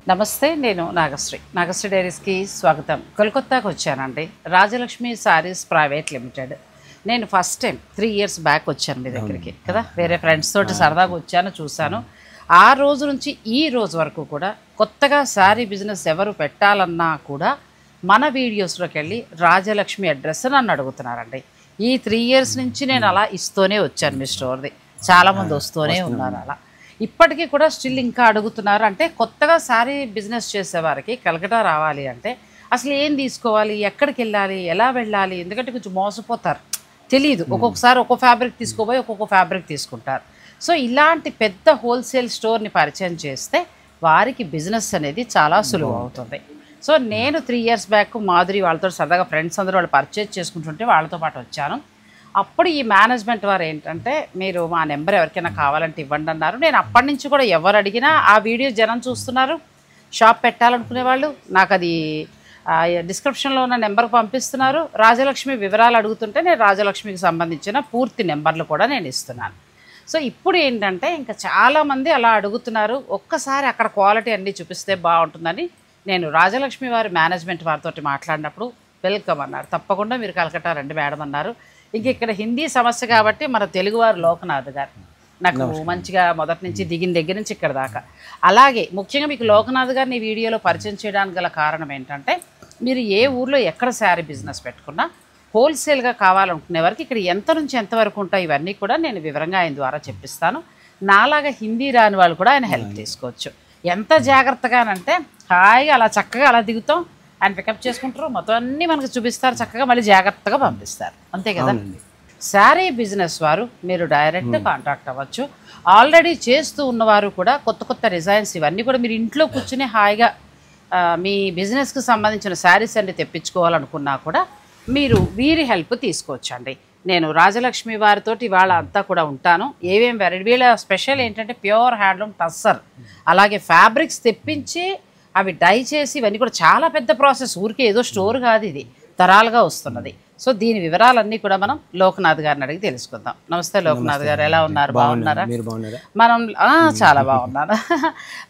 నమస్తే, నేను నాగశ్రీ. నాగశ్రీ డైరీస్కి స్వాగతం. కోల్కతాకు వచ్చానండి. Rajalakshmi saris private limited. నేను ఫస్ట్ టైం 3 years బ్యాక్ వచ్చాను మీ దగ్గరికి కదా. వేరే ఫ్రెండ్స్ తోటి సరదాగా వచ్చాను, చూశాను. ఆ రోజు నుంచి ఈ రోజు వరకు కూడా కొత్తగా శారీ బిజినెస్ ఎవరు పెట్టాలన్నా కూడా మన వీడియోస్లోకి వెళ్ళి రాజలక్ష్మి అడ్రస్ నన్ను అడుగుతున్నారండి. ఈ 3 years నుంచి నేను అలా ఇస్తూనే వచ్చాను మీ స్టోర్ది. చాలామంది వస్తూనే ఉన్నారు. అలా ఇప్పటికీ కూడా స్టిల్ ఇంకా అడుగుతున్నారు. అంటే కొత్తగా శారీ బిజినెస్ చేసేవారికి కలకటా రావాలి అంటే అసలు ఏం తీసుకోవాలి, ఎక్కడికి వెళ్ళాలి, ఎలా వెళ్ళాలి, ఎందుకంటే కొంచెం మోసపోతారు, తెలియదు. ఒక్కొక్కసారి ఒక్కో ఫ్యాబ్రిక్ తీసుకోపోయి ఒక్కొక్క ఫ్యాబ్రిక్ తీసుకుంటారు. సో ఇలాంటి పెద్ద హోల్సేల్ స్టోర్ని పరిచయం చేస్తే వారికి బిజినెస్ అనేది చాలా సులువు అవుతుంది. సో నేను 3 years బ్యాక్ మాధురి వాళ్ళతో సరదాగా ఫ్రెండ్స్ అందరూ వాళ్ళు పర్చేజ్ చేసుకుంటుంటే వాళ్ళతో పాటు వచ్చాను. అప్పుడు ఈ మేనేజ్మెంట్ వారు ఏంటంటే, మీరు మా నెంబర్ ఎవరికైనా కావాలంటే ఇవ్వండి అన్నారు. నేను అప్పటి నుంచి కూడా ఎవరు అడిగినా ఆ వీడియో జనం చూస్తున్నారు. షాప్ పెట్టాలనుకునే వాళ్ళు నాకు అది డిస్క్రిప్షన్లో ఉన్న నెంబర్కి పంపిస్తున్నారు. రాజలక్ష్మి వివరాలు అడుగుతుంటే నేను రాజలక్ష్మికి సంబంధించిన పూర్తి నెంబర్లు కూడా నేను ఇస్తున్నాను. సో ఇప్పుడు ఏంటంటే ఇంకా చాలామంది అలా అడుగుతున్నారు. ఒక్కసారి అక్కడ క్వాలిటీ అన్నీ చూపిస్తే బాగుంటుందని నేను రాజలక్ష్మి వారి మేనేజ్మెంట్ వారితో మాట్లాడినప్పుడు వెల్కమ్ అన్నారు. తప్పకుండా మీరు కలకటా రండి మేడం అన్నారు. ఇంక ఇక్కడ హిందీ సమస్య కాబట్టి మన తెలుగువారు లోకనాథ్ గారు నాకు మంచిగా మొదటి నుంచి దిగిన దగ్గర నుంచి ఇక్కడ దాకా. అలాగే ముఖ్యంగా మీకు లోకనాథ్ గారిని వీడియోలో పరిచయం చేయడానికి గల కారణం ఏంటంటే, మీరు ఏ ఊర్లో ఎక్కడ శారీ బిజినెస్ పెట్టుకున్నా హోల్సేల్గా కావాలనుకునే వారికి ఇక్కడ ఎంత నుంచి ఎంతవరకు ఉంటాయి ఇవన్నీ కూడా నేను వివరంగా ఆయన ద్వారా చెప్పిస్తాను. నాలాగా హిందీ రాని వాళ్ళు కూడా ఆయన హెల్ప్ తీసుకోవచ్చు. ఎంత జాగ్రత్తగానంటే హాయిగా అలా చక్కగా అలా దిగుతాం, ఆయన పికప్ చేసుకుంటారు, మొత్తం అన్నీ మనకు చూపిస్తారు, చక్కగా మళ్ళీ జాగ్రత్తగా పంపిస్తారు. అంతే కదా. శారీ బిజినెస్ వారు మీరు డైరెక్ట్ కాంటాక్ట్ అవ్వచ్చు. ఆల్రెడీ చేస్తూ ఉన్నవారు కూడా కొత్త కొత్త డిజైన్స్ ఇవన్నీ కూడా మీరు ఇంట్లో కూర్చుని హాయిగా మీ బిజినెస్కి సంబంధించిన శారీస్ అన్ని తెప్పించుకోవాలనుకున్నా కూడా మీరు వీరి హెల్ప్ తీసుకోవచ్చండి. నేను రాజలక్ష్మి వారితోటి ఇవాళ అంతా కూడా ఉంటాను. ఏమేమి వెరైటీ వీళ్ళ స్పెషల్ ఏంటంటే ప్యూర్ హ్యాండ్లూమ్ టస్సర్, అలాగే ఫ్యాబ్రిక్స్ తెప్పించి అవి డై చేసి ఇవన్నీ కూడా చాలా పెద్ద ప్రాసెస్. ఊరికే ఏదో స్టోర్ కాదు, ఇది తరాలుగా వస్తున్నది. సో దీని వివరాలన్నీ కూడా మనం లోకనాథ్ గారిని అడిగి తెలుసుకుందాం. నమస్తే లోకనాథ్ గారు, ఎలా ఉన్నారు? బాగున్నారా? మనం చాలా బాగున్నాను.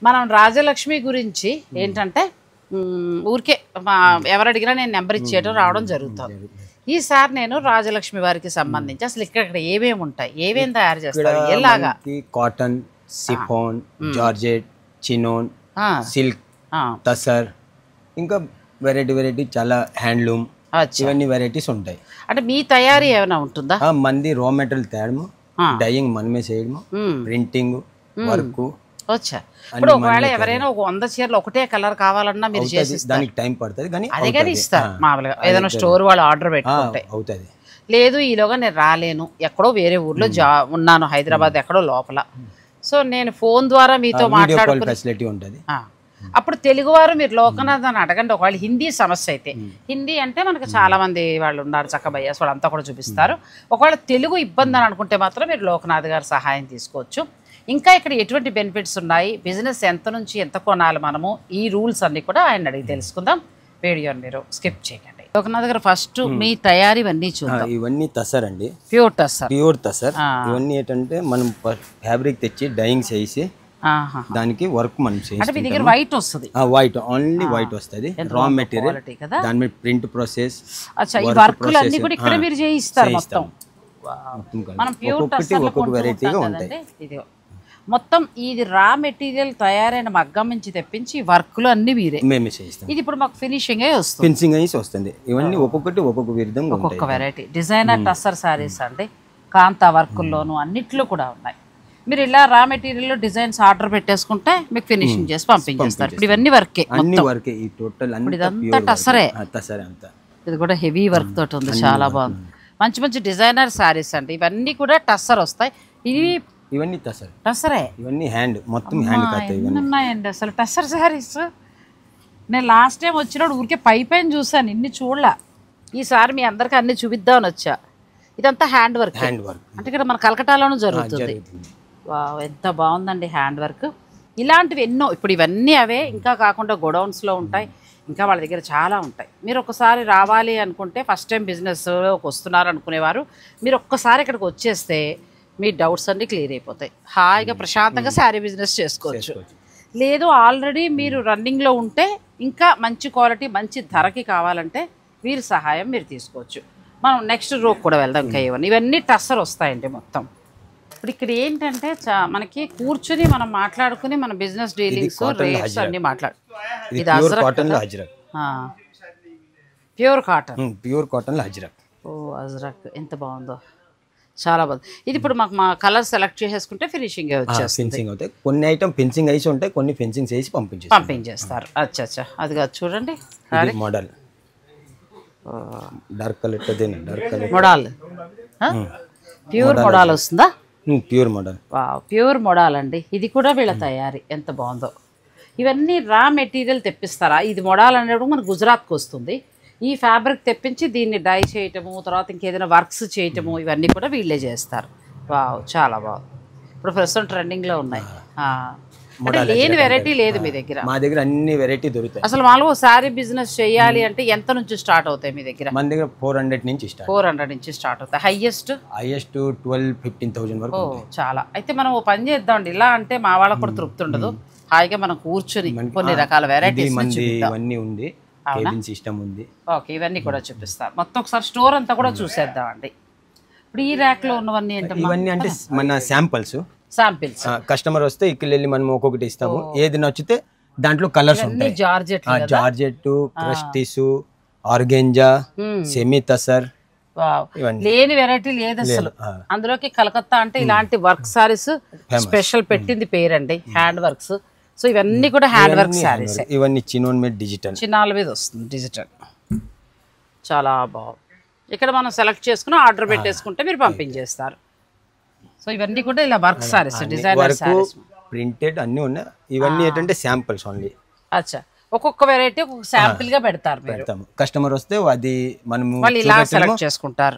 మనం రాజలక్ష్మి గురించి ఏంటంటే ఊరికే ఎవరు అడిగినా నేను నెంబర్ ఇచ్చేయడం రావడం జరుగుతుంది. ఈసారి నేను రాజలక్ష్మి వారికి సంబంధించి అసలు ఇక్కడ ఏమేమి ఉంటాయి, ఏమేమి తయారు చేస్తారు, ఎలాగా? Cotton, chiffon, georgette, chinon, silk, tussar, ఇంకా వెరైటీ చాలా హ్యాండ్లూమ్, ఇవన్నీ వెరైటీస్ ఉంటాయి. అంటే మీ తయారీ ఏమైనా ఉంటుందా? మంది రా మెటీరియల్ తేయడము, డైయింగ్ మనమే చేయడము, ప్రింటింగ్ వర్క్. వచ్చా ఇప్పుడు ఒకవేళ ఎవరైనా ఒక 100 చీరలు ఒకటే కలర్ కావాలన్నా మీరు చేసి దానికి టైం పడుతుంది, కానీ అదే కానీ ఇస్తారు మామూలుగా. ఏదైనా స్టోర్ వాళ్ళు ఆర్డర్ పెట్టుకుంటే అవుతుంది. లేదు ఈలోగా నేను రాలేను, ఎక్కడో వేరే ఊర్లో ఉన్నాను, హైదరాబాద్ ఎక్కడో లోపల, సో నేను ఫోన్ ద్వారా మీతో మాట్లాడుకునే ఫెసిలిటీ ఉంటుంది. అప్పుడు తెలుగువారు మీరు లోకనాథ్ అని అడగండి. ఒకవేళ హిందీ సమస్య అయితే, హిందీ అంటే మనకు చాలా మంది వాళ్ళు ఉన్నారు, చక్కబయ్యాస్ వాళ్ళంతా కూడా చూపిస్తారు. ఒకవేళ తెలుగు ఇబ్బంది అని అనుకుంటే మాత్రం మీరు లోకనాథ్ గారి సహాయం తీసుకోవచ్చు. ఇంకా ఇక్కడ ఎటువంటి బెనిఫిట్స్ ఉన్నాయి, బిజినెస్ ఎంత నుంచి ఎంత కొనాలి మనము, ఈ రూల్స్ అన్నీ కూడా ఆయన అడిగి తెలుసుకుందాం. వీడియోని మీరు స్కిప్ చేయకండి. లోకనాథ్ గారు ఫస్ట్ మీ తయారీ ఇవన్నీ చూద్దాం. ఇవన్నీ టసర్ అండి, ప్యూర్ టసర్. ఇవన్నీ ఏంటంటే మనం ఫ్యాబ్రిక్ తెచ్చి డైయింగ్ చేసి దానికి వర్క్ మనం చేస్తాం. వైట్ వస్తుంది, వైట్ ఓన్లీ వైట్ వస్తుంది, రా మెటీరియల్, దాని మీద ప్రింట్ ప్రాసెస్, అన్ని కూడా ఇక్కడ మీరు చేయిస్తారు మొత్తం. మనం ప్యూర్ టసర్ ఒక్కొక్క వెరైటీగా ఉంటాయి. ఇది మొత్తం ఇది రా మెటీరియల్ తయారైన మగ్గం నుంచి తెప్పించి వర్క్లు అన్ని మేమే చేస్తాం. ఇది ఇప్పుడు మాకు ఫినిషింగ్ వస్తుంది. ఇవన్నీ ఒక్కొక్కటి ఒక్కొక్క విధంగా ఒక్కొక్క వెరైటీ. డిజైనర్ టస్సర్ సారీస్ అండి, కాంతా వర్కుల్లోను అన్నిట్లో కూడా ఉన్నాయి. మీరు ఇలా రా మెటీరియల్ డిజైన్స్ ఆర్డర్ పెట్టేసుకుంటే మీకు ఫినిషింగ్ చేసి పంపించేస్తారు. ఇప్పుడు ఇవన్నీ వర్కే, ఈ టోటల్ ఇదంతా టస్సరే. ఇది కూడా హెవీ వర్క్ తోటి ఉంది, చాలా బాగుంది. మంచి మంచి డిజైనర్ సారీస్ అండి, ఇవన్నీ కూడా టస్సర్ వస్తాయి. ఇవన్నీ టస్సరే, ఇవన్నీ హ్యాండ్, మొత్తం హ్యాండ్ కట్ ఉన్నాయండి అసలు టస్సర్ సారీస్. నేను లాస్ట్ టైం వచ్చినప్పుడు ఊరికే పైన చూసాను, ఇన్ని చూడలా. ఈసారి మీ అందరికి అన్ని చూపిద్దామని వచ్చా. ఇదంతా హ్యాండ్ వర్క్ అంటే ఇక్కడ మన కలకటాలోనూ జరుగుతుంది. ఎంత బాగుందండి హ్యాండ్ వర్క్. ఇలాంటివి ఎన్నో, ఇప్పుడు ఇవన్నీ అవే, ఇంకా కాకుండా గోడౌన్స్లో ఉంటాయి, ఇంకా వాళ్ళ దగ్గర చాలా ఉంటాయి. మీరు ఒకసారి రావాలి అనుకుంటే, ఫస్ట్ టైం బిజినెస్ వస్తున్నారు అనుకునేవారు మీరు ఒక్కసారి ఇక్కడికి వచ్చేస్తే మీ డౌట్స్ అన్నీ క్లియర్ అయిపోతాయి. హాయిగా ప్రశాంతంగా శారీ బిజినెస్ చేసుకోవచ్చు. లేదు ఆల్రెడీ మీరు రన్నింగ్లో ఉంటే ఇంకా మంచి క్వాలిటీ మంచి ధరకి కావాలంటే వీరి సహాయం మీరు తీసుకోవచ్చు. మనం నెక్స్ట్ రోకి కూడా వెళ్దాం. ఇంకా ఇవన్నీ టస్సర్ వస్తాయండి మొత్తం. ఇప్పుడు ఇక్కడ ఏంటంటే మనకి కూర్చుని మనం మాట్లాడుకుని మన బిజినెస్ డీలింగ్స్ రేట్స్ అన్ని ఇది ప్యూర్ కాటన్ అజ్రక్. ఓ అజ్రక్ ఎంత బాగుందో, చాలా బాగుంది. ఇది ఇప్పుడు మాకు మా కలర్ సెలెక్ట్ చేసేసుకుంటే ఫినిషింగ్ అవుతాయి. కొన్ని ఐటమ్ ఫెన్సింగ్ వేసి ఉంటాయి, కొన్ని ఫెన్సింగ్ వేసి పంపించేస్తారు. అచ్చా అది కాదు చూడండి model dark colour model pure model వస్తుందా? Pure model. ప్యూర్ మోడల్ అండి. ఇది కూడా వీళ్ళ తయారీ ఎంత బాగుందో. ఇవన్నీ రా మెటీరియల్ తెప్పిస్తారా? ఇది మోడల్ అనేప్పుడు మన గుజరాత్కి వస్తుంది. ఈ ఫ్యాబ్రిక్ తెప్పించి దీన్ని డై చేయటము, తర్వాత ఇంకేదైనా వర్క్స్ చేయటము, ఇవన్నీ కూడా వీళ్ళే చేస్తారు. చాలా బాగుంది. ఇప్పుడు ప్రస్తుతం ట్రెండింగ్లో ఉన్నాయి. లేని వెరైటీ లేదు మీ దగ్గర? మా దగ్గర అన్ని వెరైటీ దొరుకుతాయి. అసలు మామూలుగా శారీ బిజినెస్ చేయాలి అంటే ఎంత నుంచి స్టార్ట్ అవుతాయి మీ దగ్గర? మన దగ్గర 400 నుంచి స్టార్ట్ అవుతాయి. హైయెస్ట్ 12,000-15,000 వరకు. చాలా. అయితే మనం ఓ పని చేద్దామండి. ఇలా అంటే మా వాళ్ళకు కూడా తృప్తి ఉండదు. హాయిగా మనం కూర్చొని కొన్ని రకాల వెరైటీస్ ఇవన్నీ ఉంది, సిస్టమ్ ఉంది. ఓకే, ఇవన్నీ కూడా చూపిస్తారు. మొత్తం ఒకసారి స్టోర్ అంతా కూడా చూసేద్దామండి. ఇప్పుడు ఈ ర్యాక్ లో ఉన్నవన్నీ ఇవన్నీ అంటే మన శాంపిల్స్. కస్టమర్ వస్తే ఇక్కడ వెళ్ళి మనం ఒక్కొక్కటి ఇస్తాము. ఏది నచ్చితే దాంట్లో కలర్స్ ఉంటాయి. జార్జెట్, క్రస్టీస్, ఆర్గెంజా, సెమీ తసర్, లేని వెరైటీ లేదు అసలు. అందులోకి కలకత్తా అంటే ఇలాంటి వర్క్ సారీస్ స్పెషల్ పెట్టింది పేరండి, హ్యాండ్ వర్క్స్. సో ఇవన్నీ కూడా హ్యాండ్ వర్క్ సారీస్. ఇవన్నీ చినోన్ మీద డిజిటల్, చిన్నాల మీద వస్తుంది డిజిటల్. చాలా బాగుంది. ఇక్కడ మనం సెలెక్ట్ చేసుకుని ఆర్డర్ పెట్టేసుకుంటే మీరు పంపించేస్తారు. సో ఇవన్నీ కూడా ఇలా work saris, designer saris, printed అన్ని ఉన్నాయి. ఇవన్నీ ఏంటంటే శాంపిల్స్ ఓన్లీ. అచ్చా, ఒక్కొక్క వెరైటీ ఒక్కొక్క శాంపిల్ గా పెడతారు. కస్టమర్ వస్తే అది మనము ఇలా సెలెక్ట్ చేసుకుంటారు.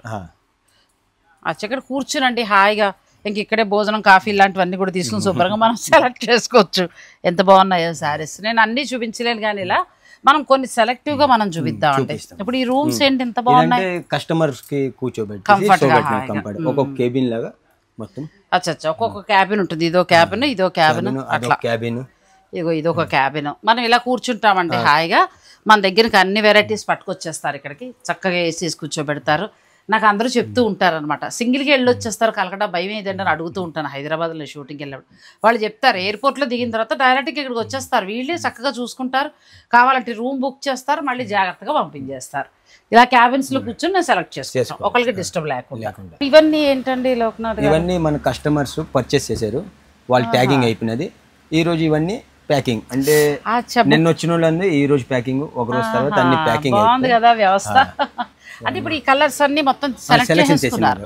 అచ్చా, ఇక్కడ కూర్చునండి హాయిగా. ఇంక ఇక్కడే భోజనం, కాఫీ ఇలాంటివన్నీ కూడా తీసుకుని శుభ్రంగా మనం సెలెక్ట్ చేసుకోవచ్చు. ఎంత బాగున్నాయో శారీస్. నేను అన్ని చూపించలేను కానీ ఇలా మనం కొన్ని సెలెక్టివ్ గా మనం చూపిద్దాం అంటే. ఇప్పుడు ఈ రూమ్స్ ఏంటి ఎంత బాగున్నాయి. కస్టమర్స్ కి కూర్చోబెట్టి ఒక్కొక్క కేబిన్ లాగా మొత్తం. అచ్చా, ఒక్కొక్క క్యాబిన్ ఉంటుంది. ఇదో క్యాబిన్, ఇదో క్యాబిన్, అట్లా క్యాబిన్. ఇదొక క్యాబిన్. మనం ఇలా కూర్చుంటామండి హాయిగా. మన దగ్గరికి అన్ని వెరైటీస్ పట్టుకొచ్చేస్తారు. ఇక్కడికి చక్కగా వేసి కూర్చోబెడతారు. నాకు అందరూ చెప్తూ ఉంటారనమాట, సింగిల్గా వెళ్ళి వచ్చేస్తారు కలకటా, భయం ఏదంటే అని అడుగుతూ ఉంటాను. హైదరాబాద్లో షూటింగ్కి వెళ్ళినప్పుడు వాళ్ళు చెప్తారు, ఎయిర్పోర్ట్లో దిగిన తర్వాత డైరెక్ట్గా ఇక్కడికి వచ్చేస్తారు. వీళ్ళే చక్కగా చూసుకుంటారు. కావాలంటే రూమ్ బుక్ చేస్తారు, మళ్ళీ జాగ్రత్తగా పంపించేస్తారు. ఇలా క్యాబిన్స్లో కూర్చొని నేను సెలెక్ట్ చేస్తాను, ఒకరికి డిస్టర్బ్ లేకుండా. ఇవన్నీ ఏంటండి లోక్నాథ్? ఇవన్నీ మన కస్టమర్స్ పర్చేస్ చేశారు, వాళ్ళు ట్యాగింగ్ అయిపోయినది. ఈ రోజు ఇవన్నీ ప్యాకింగ్ అంటే నిన్న వచ్చిన వాళ్ళు ఈ రోజు ప్యాకింగ్, ఒక రోజు తర్వాత అన్ని ప్యాకింగ్. బాగుంది కదా వ్యవస్థ. అంటే ఇప్పుడు ఈ కలర్స్ అన్ని మొత్తం సెలెక్ట్ చేసేసుకున్నారు.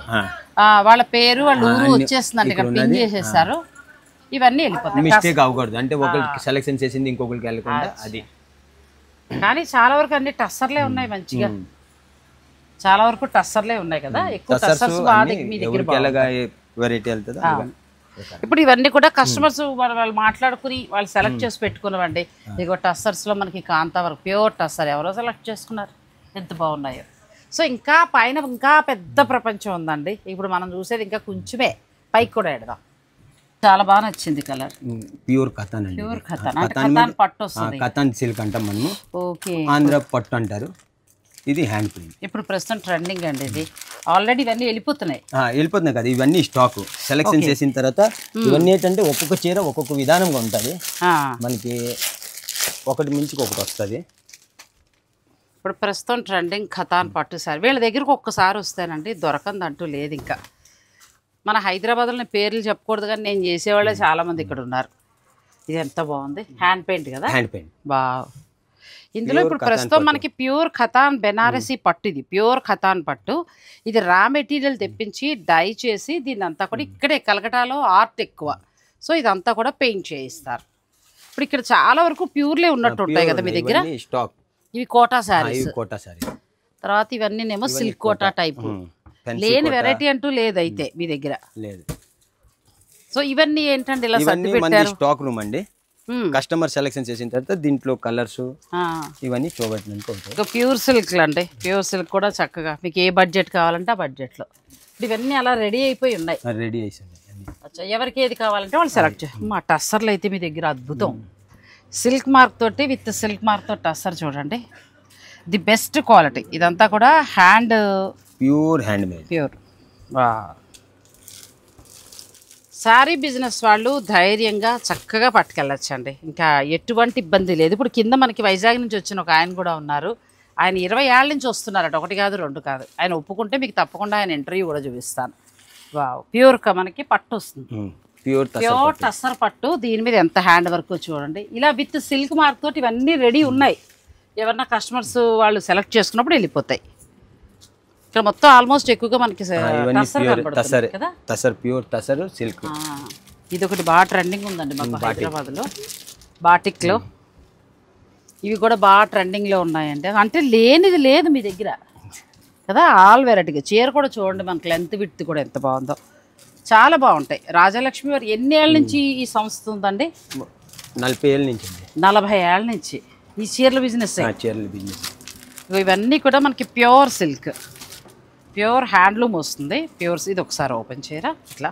వాళ్ళ పేరు, వాళ్ళ ఊరు వచ్చేస్తుందండి, ఇక్కడ పిన్ చేసేస్తారు. ఇవన్నీ వెళ్ళిపోతాయి. మిస్టేక్ అవ్వకూడదు అంటే ఒకరికి సెలెక్షన్ చేసింది ఇంకొకరికి వెళ్ళకుండా అది. కానీ చాలా వరకు అన్ని టస్సర్లే ఉన్నాయి మంచిగా. చాలా వరకు టస్సర్లే ఉన్నాయి కదా, ఎక్కువ టస్సర్స్ మీ దగ్గర వెరైటీ వెళ్తుంది. ఇప్పుడు ఇవన్నీ కూడా కస్టమర్స్ వాళ్ళు మాట్లాడుకుని వాళ్ళు సెలెక్ట్ చేసి పెట్టుకున్నామండి. ఇదిగో టస్సర్స్ లో మనకి కాంతా వరకు ప్యూర్ టస్సర్ ఎవరో సెలెక్ట్ చేసుకున్నారు. ఎంత బాగున్నాయో. సో ఇంకా పైన ఇంకా పెద్ద ప్రపంచం ఉందండి. ఇప్పుడు మనం చూసేది ఇంకా కొంచెమే, పైకి కూడా ఎడదాం. చాలా బాగా నచ్చింది కలర్. ప్యూర్ కథన్ అండి. ప్యూర్ కథన్ అంటే కథాన్ పట్టు వస్తుంది. కథన్ సిల్క్ అంటాం మనము. ఓకే, ఆంధ్ర పట్టు అంటారు. ఇది హ్యాండ్ ప్రింట్. ఇప్పుడు ప్రస్తుతం ట్రెండింగ్ అండి ఇది. ఆల్రెడీ ఇవన్నీ వెళ్ళిపోతున్నాయి కదా. ఇవన్నీ స్టాక్ సెలెక్షన్ చేసిన తర్వాత ఇవన్నీ ఏంటంటే ఒక్కొక్క చీర ఒక్కొక్క విధానంగా ఉంటుంది. మనకి ఒకటి మించి ఒకటి వస్తుంది. ఇప్పుడు ప్రస్తుతం ట్రెండింగ్ ఖతాన్ పట్టు సారీ. వీళ్ళ దగ్గరకు ఒక్కసారి వస్తానండి, దొరకంది అంటూ లేదు. ఇంకా మన హైదరాబాద్లో పేర్లు చెప్పకూడదు కానీ నేను చేసేవాళ్ళే చాలామంది ఇక్కడ ఉన్నారు. ఇది ఎంత బాగుంది, హ్యాండ్ పెయింట్ కదా. హ్యాండ్ పెయింట్ బాగా. ఇందులో ఇప్పుడు ప్రస్తుతం మనకి ప్యూర్ ఖతాన్ బెనారసీ పట్టు. ఇది ప్యూర్ ఖతాన్ పట్టు. ఇది రా మెటీరియల్ తెప్పించి డై చేసి దీన్ని అంతా కూడా ఇక్కడే కలకటాలో ఆర్ట్ ఎక్కువ. సో ఇదంతా కూడా పెయింట్ చేయిస్తారు. ఇప్పుడు ఇక్కడ చాలా వరకు ప్యూర్లే ఉన్నట్టు ఉంటాయి కదా మీ దగ్గర. స్టాక్ ఇవి కోటా శారీస్. తర్వాత ఇవన్నీ ఏమో సిల్క్ కోటా టైప్. లేని వెరైటీ అంటూ లేదు అయితే మీ దగ్గర. లేదు. సో ఇవన్నీ ఏంటంటే ఇలా సర్ది పెట్టారు. స్టాక్ రూమ్ అండి. కస్టమర్ సెలెక్షన్ చేసిన తర్వాత దీంట్లో కలర్స్ ఇవన్నీ చూపెట్టిన ప్యూర్ సిల్క్ అండి. ప్యూర్ సిల్క్ కూడా చక్కగా మీకు ఏ బడ్జెట్ కావాలంటే ఆ బడ్జెట్లో ఇవన్నీ అలా రెడీ అయిపోయి ఉన్నాయి. రెడీ అయిపోయింది. ఎవరికి ఏది కావాలంటే వాళ్ళు సెలెక్ట్ చేస్తారు. మా టస్సర్లు అయితే మీ దగ్గర అద్భుతం. సిల్క్ మార్క్ తోటి విత్ సిల్క్ మార్క్ తోటి టస్సర్ చూడండి, ది బెస్ట్ క్వాలిటీ. ఇదంతా కూడా hand pure hand made. Pure. Sari business వాళ్ళు ధైర్యంగా చక్కగా పట్టుకెళ్ళచ్చండి, ఇంకా ఎటువంటి ఇబ్బంది లేదు. ఇప్పుడు కింద మనకి వైజాగ్ నుంచి వచ్చిన ఒక ఆయన కూడా ఉన్నారు, ఆయన 20 ఏళ్ళ నుంచి వస్తున్నారట, 1 కాదు 2 కాదు. ఆయన ఒప్పుకుంటే మీకు తప్పకుండా ఆయన ఇంటర్వ్యూ కూడా చూపిస్తాను. ప్యూర్ మనకి పట్టు వస్తుంది, ప్యూర్ టస్సర్ పట్టు. దీని మీద ఎంత హ్యాండ్ వర్క్ చూడండి, ఇలా విత్ సిల్క్ మార్క్ తోటి ఇవన్నీ రెడీ ఉన్నాయి. ఎవరన్నా కస్టమర్స్ వాళ్ళు సెలెక్ట్ చేసుకున్నప్పుడు వెళ్ళిపోతాయి. ఇక్కడ మొత్తం ఆల్మోస్ట్ ఎక్కువగా మనకి టస్సర్ ప్యూర్ టస్సర్ సిల్క్. ఇది ఒకటి బాగా ట్రెండింగ్ ఉందండి మాకు హైదరాబాద్లో, బాటిక్లో. ఇవి కూడా బాగా ట్రెండింగ్లో ఉన్నాయండి, అంటే లేనిది లేదు మీ దగ్గర కదా. ఆల్ వెరైటీగా చీర కూడా చూడండి, మనకి లెంత్ విడ్త్ కూడా ఎంత బాగుందో, చాలా బాగుంటాయి. రాజలక్ష్మి వారు ఎన్ని ఏళ్ళ నుంచి ఈ సంస్థ ఉందండి? 40 ఏళ్ళ నుంచి. 40 ఏళ్ళ నుంచి ఈ చీరల బిజినెస్. ఇవన్నీ కూడా మనకి ప్యూర్ సిల్క్, ప్యూర్ హ్యాండ్లూమ్ వస్తుంది. ప్యూర్స్ ఇది ఒకసారి ఓపెన్ చేయరా, ఇట్లా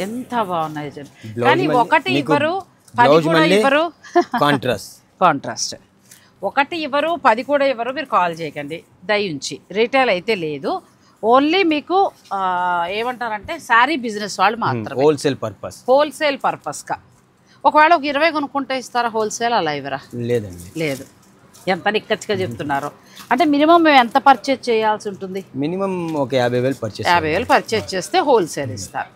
ఎంత బాగున్నాయి. కానీ ఒకటి ఇవ్వరు, 10 కూడా ఇవ్వరు. కాంట్రాస్ట్ ఒకటి ఇవ్వరు, 10 కూడా ఇవ్వరు. మీరు కాల్ చేయకండి దయించి. రీటైల్ అయితే లేదు, ఓన్లీ మీకు ఏమంటారంటే శారీ బిజినెస్ వాళ్ళు మాత్రమే, హోల్సేల్ పర్పస్గా. ఒకవేళ ఒక 20 కొనుక్కుంటే ఇస్తారా హోల్సేల్? అలా ఇవ్వరా? లేదండి, లేదు. ఎంత నిక్కచ్చిగా చెప్తున్నారు అంటే మినిమం మేము ఎంత పర్చేజ్ చేయాల్సి ఉంటుంది? మినిమం ఒక 50,000 పర్చేజ్ చేస్తే హోల్సేల్ ఇస్తారు.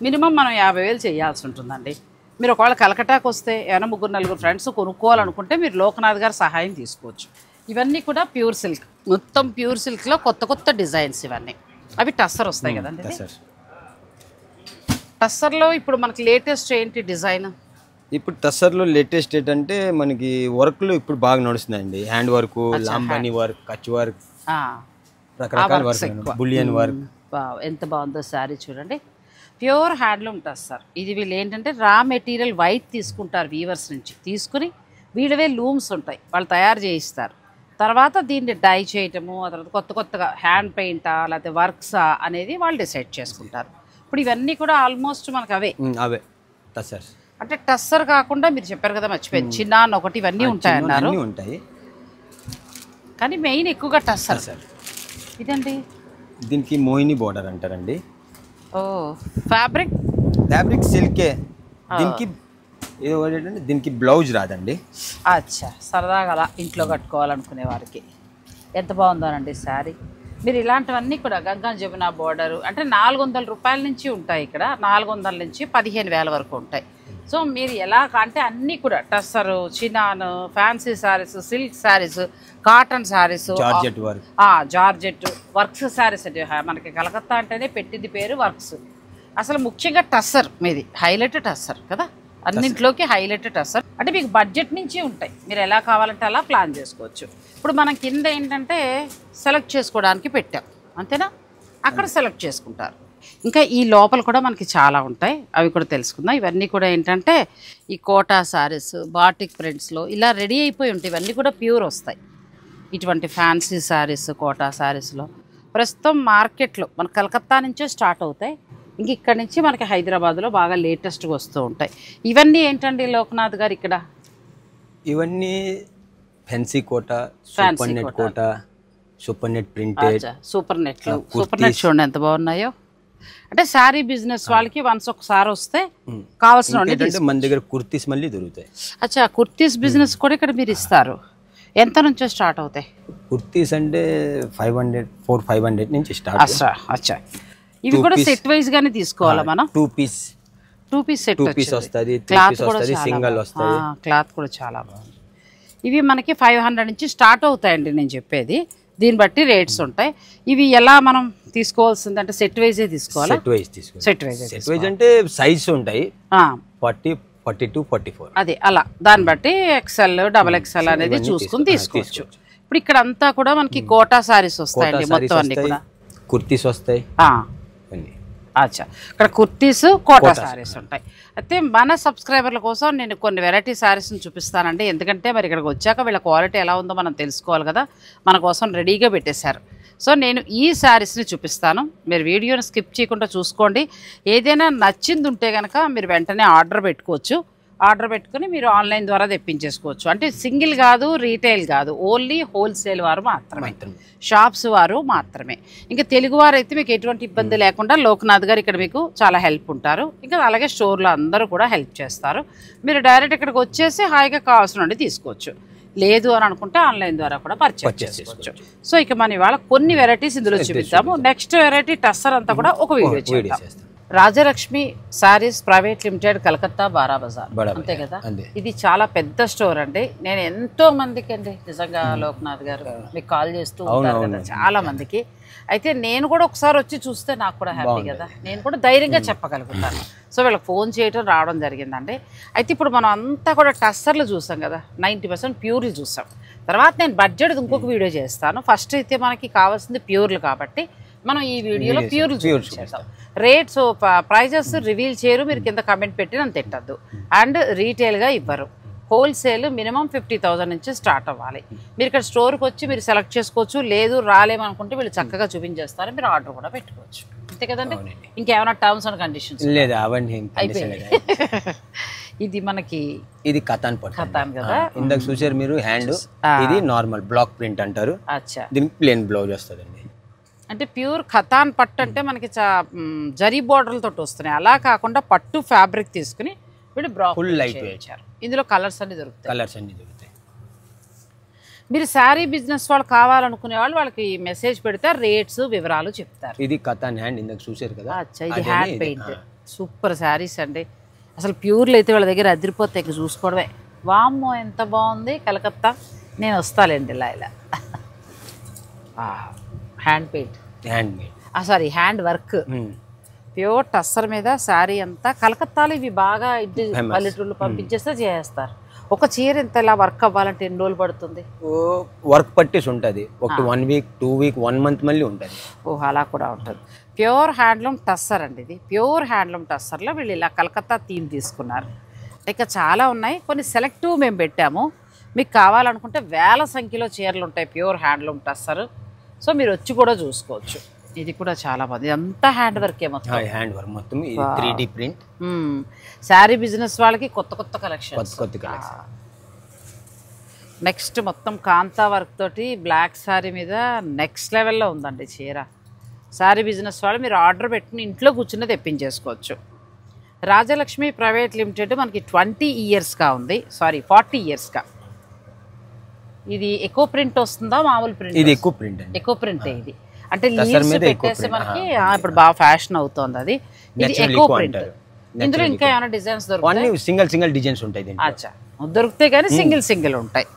మినిమం మనం 50,000 చేయాల్సి ఉంటుందండి. మీరు ఒకవేళ కలకటాకు వస్తే ఏమైనా 3-4 ఫ్రెండ్స్ కొనుక్కోవాలనుకుంటే మీరు లోకనాథ్ గారి సహాయం తీసుకోవచ్చు. ఇవన్నీ కూడా ప్యూర్ సిల్క్, మొత్తం ప్యూర్ సిల్క్లో కొత్త డిజైన్స్ ఇవన్నీ. అవి టస్సర్ వస్తాయి కదండి. టస్సర్లో ఇప్పుడు మనకి లేటెస్ట్ ఏంటి డిజైన్? ఇప్పుడు టస్సర్లో లేటెస్ట్ ఏంటంటే మనకి వర్క్లు ఇప్పుడు బాగా నడుస్తున్నాయండి. Hand work, Lambani work, Kutch work, రకరకాల వర్క్, బులియన్ వర్క్. ఎంత బాగుందో శారీ చూడండి, ప్యూర్ హ్యాండ్లూమ్ టస్సర్. ఇది వీళ్ళు ఏంటంటే రా మెటీరియల్ వైట్ తీసుకుంటారు వీవర్స్ నుంచి, తీసుకుని వీళ్ళవే లూమ్స్ ఉంటాయి, వాళ్ళు తయారు చేయిస్తారు. తర్వాత దీన్ని డై చేయటము, ఆ తర్వాత కొత్తగా హ్యాండ్ పెయింటా లేకపోతే వర్క్సా అనేది వాళ్ళు డిసైడ్ చేసుకుంటారు. ఇప్పుడు ఇవన్నీ కూడా ఆల్మోస్ట్ మనకు అవే టస్సర్. అంటే టస్సర్ కాకుండా మీరు చెప్పారు కదా, మర్చిపోయింది, చిన్న ఒకటి ఇవన్నీ ఉంటాయన్నారు. కానీ మెయిన్ ఎక్కువగా టస్సర్. ఇదండి, దీనికి మోహిని బోర్డర్ అంటారండి. ఓ ఫ్యాబ్రిక్ సిల్కే. దీనికి బ్లౌజ్ రాదండి. అచ్చా, సరదాగా అలా ఇంట్లో కట్టుకోవాలనుకునే వారికి ఎంత బాగుందోనండి శారీ. మీరు ఇలాంటివన్నీ కూడా గంగా జమున బోర్డరు అంటే 400 రూపాయల నుంచి ఉంటాయి. ఇక్కడ 400 నుంచి 15,000 వరకు ఉంటాయి. సో మీరు ఎలా అంటే అన్నీ కూడా tussar, chinon, fancy saris, silk saris, cotton saris, georgette works saris. అంటే మనకి కలకత్తా అంటేనే పెట్టింది పేరు వర్క్స్. అసలు ముఖ్యంగా టస్సర్ మీది హైలైట్ టస్సర్ కదా, అన్నింట్లోకి హైలైట్ టస్సర్. అంటే మీకు బడ్జెట్ నుంచి ఉంటాయి, మీరు ఎలా కావాలంటే అలా ప్లాన్ చేసుకోవచ్చు. ఇప్పుడు మనం కింద ఏంటంటే సెలెక్ట్ చేసుకోవడానికి పెట్టాం, అంతేనా? అక్కడ సెలెక్ట్ చేసుకుంటారు. ఇంకా ఈ లోపల కూడా మనకి చాలా ఉంటాయి, అవి కూడా తెలుసుకుందాం. ఇవన్నీ కూడా ఏంటంటే ఈ కోటా శారీస్, బాటిక్ ప్రింట్స్లో ఇలా రెడీ అయిపోయి ఉంటాయి. ఇవన్నీ కూడా ప్యూర్ వస్తాయి. ఇటువంటి ఫ్యాన్సీ శారీస్, కోటా శారీస్లో ప్రస్తుతం మార్కెట్లో మన కలకత్తా నుంచే స్టార్ట్ అవుతాయి. ఇంక ఇక్కడ నుంచి మనకి హైదరాబాద్లో బాగా లేటెస్ట్గా వస్తూ ఉంటాయి. ఇవన్నీ ఏంటండి లోకనాథ్ గారు ఇక్కడ? ఇవన్నీ fancy Kota, super net Kota, super net printed, super net చూడండి ఎంత బాగున్నాయో. అంటే శారీ బిజినెస్ వాళ్ళకి వన్స్ ఒకసారి వస్తే కావాల్సిన మన దగ్గర కుర్తీస్ మళ్ళీ దొరుకుతాయి. అచ్చా, కుర్తీస్ బిజినెస్ కూడా ఇక్కడ మీరు ఇస్తారు. ఎంత నుంచో స్టార్ట్ అవుతాయి కుర్తీస్? అంటే 500 నుంచి స్టార్ట్. అచ్చా, ఇవి కూడా సెట్ వైజ్ గానే తీసుకోవాలా మనం? 2 పీస్ సెట్ వస్తుంది, క్లాత్ కూడా సింగిల్ వస్తుంది. క్లాత్ కూడా చాలా బాగుంది. ఇవి మనకి 500 నుంచి స్టార్ట్ అవుతాయండి నేను చెప్పేది. దీన్ని బట్టి రేట్స్ ఉంటాయి. ఇవి ఎలా మనం తీసుకోవాల్సింది అంటే సెట్ వైజే తీసుకోవాలా? సెట్ వైజ్ అంటే సైజ్ ఉంటాయి 40, 42, 44 అదే అలా దాన్ని బట్టి XL, XXL అనేది చూసుకుని తీసుకోవచ్చు. ఇప్పుడు ఇక్కడ అంతా కూడా మనకి కోటా సారీస్ వస్తాయండి మొత్తం అన్ని కూడా. కుర్తీస్ వస్తాయి. అచ్చా, ఇక్కడ కుర్తీస్, కోటా సారీస్ ఉంటాయి. అయితే మన సబ్స్క్రైబర్ల కోసం నేను కొన్ని వెరైటీ శారీస్ని చూపిస్తానండి. ఎందుకంటే మరి ఇక్కడికి వచ్చాక వీళ్ళ క్వాలిటీ ఎలా ఉందో మనం తెలుసుకోవాలి కదా. మన కోసం రెడీగా పెట్టేశారు. సో నేను ఈ శారీస్ని చూపిస్తాను, మీరు వీడియోని స్కిప్ చేయకుండా చూసుకోండి. ఏదైనా నచ్చింది ఉంటే కనుక మీరు వెంటనే ఆర్డర్ పెట్టుకోవచ్చు. ఆర్డర్ పెట్టుకుని మీరు ఆన్లైన్ ద్వారా తెప్పించేసుకోవచ్చు. అంటే సింగిల్ కాదు, రీటైల్ కాదు, ఓన్లీ హోల్సేల్ వారు మాత్రమే, షాప్స్ వారు మాత్రమే. ఇంకా తెలుగు వారు అయితే మీకు ఎటువంటి ఇబ్బంది లేకుండా లోక్నాథ్ గారు ఇక్కడ మీకు చాలా హెల్ప్ ఉంటారు. ఇంకా అలాగే స్టోర్లో అందరూ కూడా హెల్ప్ చేస్తారు. మీరు డైరెక్ట్ ఇక్కడికి వచ్చేసి హాయిగా కావాల్సిన నుండి తీసుకోవచ్చు. లేదు అని అనుకుంటే ఆన్లైన్ ద్వారా కూడా పర్చేస్ చేసుకోవచ్చు. సో ఇక మనం ఇవాళ కొన్ని వెరైటీస్ ఇందులో చూపిస్తాము. నెక్స్ట్ వెరైటీ టస్సర్ అంతా కూడా ఒక వీడియో చేద్దాం. రాజలక్ష్మి సారీస్ ప్రైవేట్ లిమిటెడ్, కలకత్తా, బారా బజార్, అంతే కదా. ఇది చాలా పెద్ద స్టోర్ అండి. నేను ఎంతో మందికి అండి నిజంగా లోక్నాథ్ గారు మీకు కాల్ చేస్తూ ఉంటారు కదా చాలా మందికి. అయితే నేను కూడా ఒకసారి వచ్చి చూస్తే నాకు కూడా హ్యాపీ కదా, నేను కూడా ధైర్యంగా చెప్పగలుగుతాను. సో వీళ్ళకి ఫోన్ చేయటం రావడం జరిగిందండి. అయితే ఇప్పుడు మనం అంతా కూడా టస్సర్లు చూసాం కదా, 90% ప్యూర్లు చూసాం. తర్వాత నేను బడ్జెట్ ఇంకొక వీడియో చేస్తాను. ఫస్ట్ అయితే మనకి కావాల్సింది ప్యూర్లు కాబట్టి మనం ఈ వీడియోలో ప్యూర్లు చూపించేస్తాం. రేట్స్ ప్రైజెస్ రివీల్ చేయరు, మీరు కింద కమెంట్ పెట్టి నన్ను తిట్టద్దు. అండ్ రీటైల్గా ఇవ్వరు, హోల్సేల్ మినిమం 50,000 నుంచి స్టార్ట్ అవ్వాలి. మీరు ఇక్కడ స్టోర్కి వచ్చి మీరు సెలెక్ట్ చేసుకోవచ్చు. లేదు రాలేమనుకుంటే వీళ్ళు చక్కగా చూపించేస్తారు, మీరు ఆర్డర్ కూడా పెట్టుకోవచ్చు. అంతే కదండి. ఇంకేమైనా టర్మ్స్ అండ్ కండిషన్స్ లేదా? అవన్నీ ఇది మనకి ఇది కతాన్ కదా, ఇందాక చూసారు మీరు హ్యాండ్. ఇది నార్మల్ బ్లాక్ ప్రింట్ అంటారు. అచ్చా, దీనికి ప్లేన్ బ్లౌజ్ వస్తుందండి. అంటే ప్యూర్ ఖతాన్ పట్టు అంటే మనకి జరీ బోర్డర్లతో వస్తున్నాయి. అలా కాకుండా పట్టు ఫ్యాబ్రిక్ తీసుకుని వీళ్ళు ఫుల్ లైట్ వేయించారు. ఇందులో కలర్స్ అన్ని దొరుకుతాయి. దొరుకుతాయి. మీరు శారీ బిజినెస్ వాళ్ళు కావాలనుకునే వాళ్ళు వాళ్ళకి మెసేజ్ పెడితే రేట్స్ వివరాలు చెప్తారు. ఇది కతాన్ హ్యాండ్ ఇందాక చూసారు కదా. అచ్చా, ఇది హ్యాండ్ పెయింట్. సూపర్ శారీస్ అండి. అసలు ప్యూర్లు అయితే వాళ్ళ దగ్గర అదిరిపోతే చూసుకోవడమే. వామ్మో ఎంత బాగుంది కలకత్తా. నేను వస్తాలేండి ఇలా ఇలా. Hand paint, hand made, sorry hand work, pure tussar మీద శారీ అంతా. కలకత్తాలో ఇవి బాగా ఇంటి పల్లెటూళ్ళు పంపించేస్తే చేస్తారు. ఒక చీర ఎంత ఇలా వర్క్ అవ్వాలంటే ఎన్ని రోజులు పడుతుంది? వర్క్ పట్టేసి ఉంటుంది. ఒక 1 వీక్ 2 వీక్ 1 మంత్ మళ్ళీ ఉంటుంది. ఓహో, అలా కూడా ఉంటుంది. ప్యూర్ హ్యాండ్లూమ్ టస్సర్ అండి ఇది. ప్యూర్ హ్యాండ్లూమ్ టస్సర్లో వీళ్ళు ఇలా కలకత్తా థీమ్ తీసుకున్నారు. ఇక చాలా ఉన్నాయి, కొన్ని సెలెక్టివ్ మేము పెట్టాము. మీకు కావాలనుకుంటే వేల సంఖ్యలో చీరలు ఉంటాయి ప్యూర్ హ్యాండ్లూమ్ టస్సర్. సో మీరు వచ్చి కూడా చూసుకోవచ్చు. ఇది కూడా చాలా బాగుంది. అంతా హ్యాండ్ వర్క్ మొత్తం. హ్యాండ్ వర్క్ మొత్తం. ఇది 3D ప్రింట్. శారీ బిజినెస్ వాళ్ళకి కొత్త కొత్త కలెక్షన్. నెక్స్ట్ మొత్తం కాంతా వర్క్ తోటి బ్లాక్ శారీ మీద నెక్స్ట్ లెవెల్లో ఉందండి చీర. శారీ బిజినెస్ వాళ్ళు మీరు ఆర్డర్ పెట్టుకుని ఇంట్లో కూర్చుని తెప్పించేసుకోవచ్చు. రాజలక్ష్మి ప్రైవేట్ లిమిటెడ్ మనకి 20 ఇయర్స్గా ఉంది, సారీ 40 ఇయర్స్గా. ఇది ఎకో ప్రింట్ వస్తుందా మామూలు ప్రింట్? ఇది ఎకో ప్రింట్. ఎకో ప్రింట్ ఇది అంటే లీవ్స్ పెట్టేసి మనకి ఇప్పుడు బాగా ఫ్యాషన్ అవుతోంది అది. ఇది ఎకో ప్రింట్. ఇందులో ఇంకా ఏమైనా డిజైన్స్ దొరుకుతాయి? సింగిల్ డిజైన్స్ ఉంటాయి. అచ్చా, దొరుకుతాయి కానీ సింగిల్ ఉంటాయి.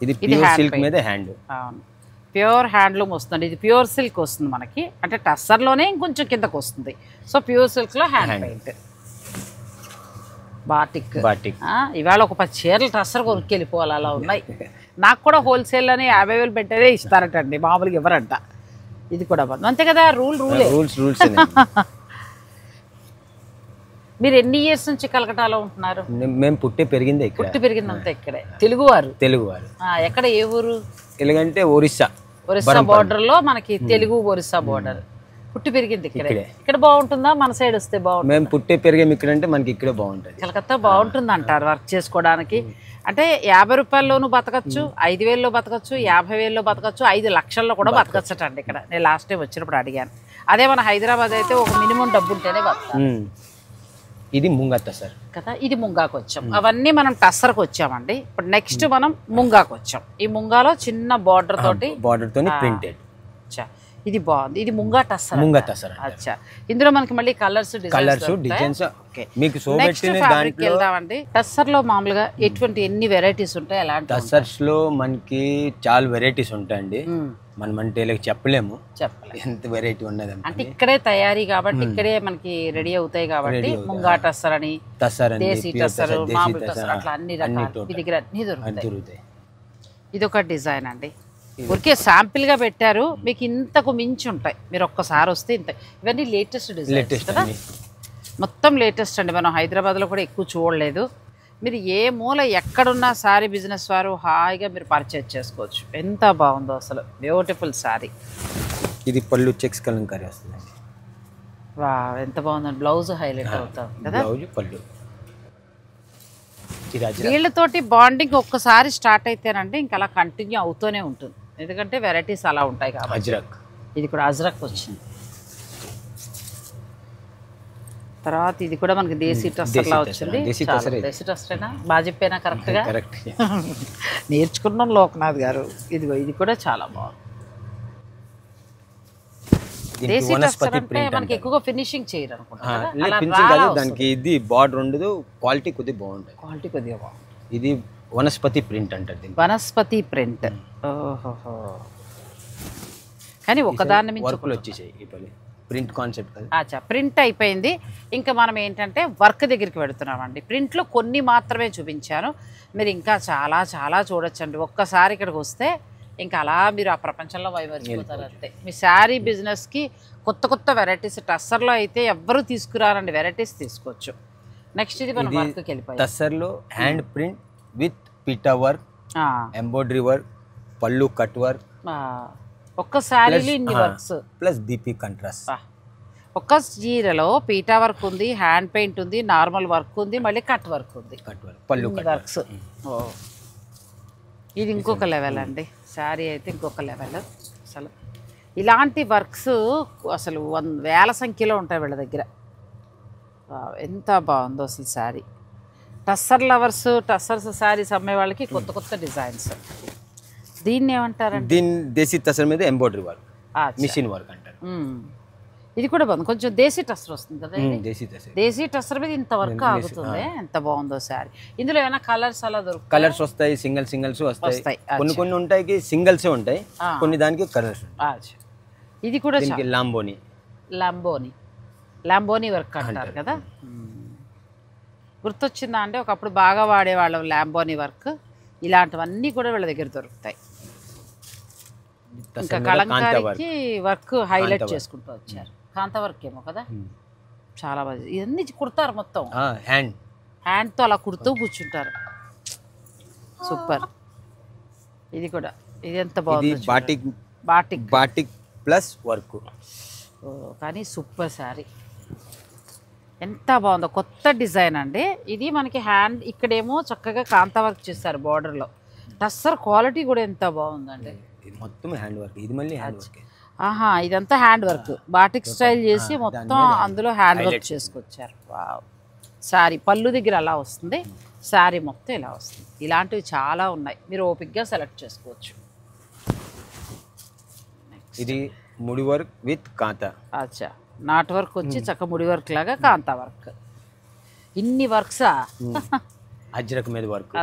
ఇది ప్యూర్ సిల్క్ మీద హ్యాండ్. అవును, ప్యూర్ హ్యాండ్లూమ్ వస్తుంది. ఇది ప్యూర్ సిల్క్ వస్తుంది మనకి, అంటే టస్సర్లోనే ఇంకొంచెం కిందకు వస్తుంది. సో ప్యూర్ సిల్క్లో హ్యాండ్ పెయింట్. బాటిక్. ఇవాళ ఒక 10 చీరలు టస్సర్ కొనుక్కెళ్ళిపోవాలి, అలా ఉన్నాయి. నాకు కూడా హోల్సేల్ అని 50,000 పెట్టేదే ఇస్తారటండి, మామూలుగా ఇవ్వరంట. ఇది కూడా బాగుంది, అంతే కదా. రూల్స్. మీరు ఎన్ని ఇయర్స్ నుంచి కలకటాలో ఉంటున్నారు? మేము పుట్టి పెరిగిందంతా ఇక్కడే. తెలుగువారు. ఎక్కడ, ఏ ఊరు? ఎలాగంటే ఒరిస్సా బోర్డర్ లో మనకి తెలుగు ఒరిస్సా బోర్డర్. పుట్టి పెరిగింది ఇక్కడే. ఇక్కడ బాగుంటుందా? మన సైడ్ వస్తే బాగుంటుంది. మేము పుట్టి పెరిగాం ఇక్కడ అంటే మనకి ఇక్కడే బాగుంటుంది. కలకత్తా బాగుంటుంది అంటారు వర్క్ చేసుకోవడానికి. అంటే 50 రూపాయల్లోనూ బతకచ్చు, 5,000లో బతకచ్చు, 50,000లో బతకచ్చు, 5 లక్షల్లో కూడా బతకచ్చట అండి ఇక్కడ. నేను లాస్ట్ టైం వచ్చినప్పుడు అడిగాను. అదే మన హైదరాబాద్ అయితే ఒక మినిమం డబ్బు ఉంటేనే బతకాలి. ఇది ముంగా టస్సర్ కదా. ఇది ముంగాకు వచ్చాం. అవన్నీ మనం టస్సర్కి వచ్చామండి. ఇప్పుడు నెక్స్ట్ మనం ముంగాకు వచ్చాం. ఈ ముంగాలో చిన్న బార్డర్ తోటి ప్రింటెడ్. ఇది బాగుంది. ఇది ముంగా టస్సర్. అచ్చా, ఇందులో మనకి మళ్ళీ కలర్స్ డిజైన్స్ మీకు వెళ్దామండి. టస్సర్ లో మామూలుగా ఎన్ని వెరైటీస్ ఉంటాయి? ఎలాంటి టస్సర్స్ లో మనకి చాలా వెరైటీస్ ఉంటాయండి. మనం అంటే చెప్పలేము ఎంత వెరైటీ ఉన్నది. అంటే ఇక్కడే తయారీ కాబట్టి ఇక్కడే మనకి రెడీ అవుతాయి కాబట్టి ముంగా టస్సర్ అని, దేశీ టస్సర్, మామూలు టస్సర్, అట్లా అన్ని రకాలు మీ దగ్గర అన్ని దొరుకుతాయి. ఇది ఒక డిజైన్ అండి. ఊరికే శాంపిల్ గా పెట్టారు, మీకు ఇంతకు మించి ఉంటాయి. మీరు ఒక్కసారి వస్తే ఇంత. ఇవన్నీ లేటెస్ట్ డిజైన్స్ కదా, మొత్తం లేటెస్ట్ అండి. మనం హైదరాబాద్ లో కూడా ఎక్కువ చూడలేదు. మీరు ఏ మూల ఎక్కడున్నా శారీ బిజినెస్ వారు హాయిగా మీరు పర్చేజ్ చేసుకోవచ్చు. ఎంత బాగుందో అసలు, బ్యూటిఫుల్ శారీ. ఇది పళ్ళు చెక్స్ కలంకారీ వస్తుందండి. వా ఎంత బాగుందండి. బ్లౌజ్ హైలైట్ అవుతాం కదా, బ్లౌజ్ పళ్ళు. వీళ్ళతోటి బాండింగ్ ఒక్కసారి స్టార్ట్ అయితేనంటే ఇంకా అలా కంటిన్యూ అవుతూనే ఉంటుంది, ఎందుకంటే వెరైటీస్ అలా ఉంటాయి కాబట్టి. అజ్రక్, ఇది కూడా అజ్రక్ వచ్చింది. తర్వాత ఇది కూడా మనకి దేశీ టస్సర్లా వచ్చింది. దేశీ టస్సరేనా, బాగా చెప్పేనా కరెక్ట్గా? నేర్చుకున్నాం లోకనాథ్ గారు. ఇదిగో ఇది కూడా చాలా బాగుంది. దేశీ టస్సర్ అంటే మనకి ఎక్కువగా ఫినిషింగ్ చేయరు అనుకుంటా, దానికి ఇది బార్డర్ ఉండదు, క్వాలిటీ కొద్దిగా బాగుంటుంది. క్వాలిటీ కొద్దిగా బాగుంది. ఇది వనస్పతి ప్రింట్ అంటారు. వనస్పతి ప్రింట్. ఓహో, కానీ ఒకదాని నుంచి వర్క్లు వచ్చేసాయి. ఈ ప్రింట్ కాన్సెప్ట్ కదా. అచ్చా, ప్రింట్ అయిపోయింది. ఇంకా మనం ఏంటంటే వర్క్ దగ్గరికి పెడుతున్నామండి. ప్రింట్లో కొన్ని మాత్రమే చూపించాను, మీరు ఇంకా చాలా చాలా చూడొచ్చండి. ఒక్కసారి ఇక్కడికి వస్తే ఇంకా అలా మీరు ఆ ప్రపంచంలో వైమర్చిపోతారు అంతే. మీ శారీ బిజినెస్కి కొత్త కొత్త వెరైటీస్ టస్సర్లో అయితే ఎవ్వరూ తీసుకురారండి, వెరైటీస్ తీసుకోవచ్చు. నెక్స్ట్ ఇది మనం వర్క్కి వెళ్ళిపోయి టస్సర్లో హ్యాండ్ ప్రింట్ విత్ పిటా వర్క్, ఎంబ్రాయిడరీ వర్క్, పళ్ళు కట్ వర్క్, ఒక్క శారీలో ఇన్ని వర్క్స్ ప్లస్ దీపి కంట్రాస్ట్. ఒక్క చీరలో పీటా వర్క్ ఉంది, హ్యాండ్ పెయింట్ ఉంది, నార్మల్ వర్క్ ఉంది, మళ్ళీ కట్ వర్క్ ఉంది, పళ్ళు వర్క్స్. ఇది ఇంకొక లెవెల్ అండి, శారీ అయితే ఇంకొక లెవెల్. అసలు ఇలాంటి వర్క్స్ అసలు వేల సంఖ్యలో ఉంటాయి వీళ్ళ దగ్గర. ఎంత బాగుందో అసలు శారీ. టస్సర్ లవర్స్, టస్సర్స్ శారీస్ అమ్మే వాళ్ళకి కొత్త కొత్త డిజైన్స్. దీన్ని ఏమంటారండి? దీని దేశీ టస్సర్ మీద ఎంబ్రాయిడరీ వర్క్, మిషన్ వర్క్ అంటారు. ఇది కూడా బాగుంది, కొంచెం దేశీ టస్సర్ వస్తుంది కదా. దేశీ టస్సర్ మీద ఇంత వర్క్ ఆగుతుంది, ఎంత బాగుందో శారీ. ఇందులో ఏమైనా కలర్స్ అలా దొరుకుతాయి? కలర్స్ వస్తాయి, సింగిల్స్ వస్తాయి. కొన్ని ఉంటాయి సింగిల్స్ ఉంటాయి, కొన్ని దానికి కలర్స్. ఇది కూడా లాంబోనీ వర్క్ అంటారు కదా. గుర్తొచ్చిందా అంటే ఒకప్పుడు బాగా వాడేవాళ్ళం లాంబోనీ వర్క్. ఇలాంటివన్నీ కూడా వీళ్ళ దగ్గర దొరుకుతాయి. ఇంకా కలంకారీకి వర్క్ హైలైట్ చేసుకుంటూ వచ్చారు. కాంత వర్క్ ఏమో కదా, చాలా బాగా. ఇవన్నీ కుడతారు మొత్తం, హ్యాండ్తో అలా కుడుతూ కూర్చుంటారు. సూపర్. ఇది కూడా, ఇది ఎంత బాగుంది. Batik plus work. కానీ సూపర్ శారీ, ఎంత బాగుందో. కొత్త డిజైన్ అండి ఇది. మనకి హ్యాండ్ ఇక్కడేమో చక్కగా కాంతా వర్క్ చేస్తారు బార్డర్లో. టస్సర్ క్వాలిటీ కూడా ఎంత బాగుందండి. మొత్తం హ్యాండ్ వర్క్. ఇది మళ్ళీ హ్యాండ్ వర్క్. ఆహా, ఇదంతా హ్యాండ్ వర్క్, బాటిక్ స్టైల్ చేసి మొత్తం అందులో హ్యాండ్ వర్క్ చేసుకొచ్చారు. వావ్. శారీ పళ్ళు దగ్గర అలా వస్తుంది, శారీ మొత్తం ఇలా వస్తుంది. ఇలాంటివి చాలా ఉన్నాయి, మీరు ఓపిక్గా సెలెక్ట్ చేసుకోవచ్చు. ఇది ముడి వర్క్ విత్ కాంతా. అచ్చా, నాట్ వర్క్ వచ్చి చక్క ముడి వర్క్ లాగా కాంతా వర్క్. ఇన్ని వర్క్సా? అజ్రక్ మీద వర్క్.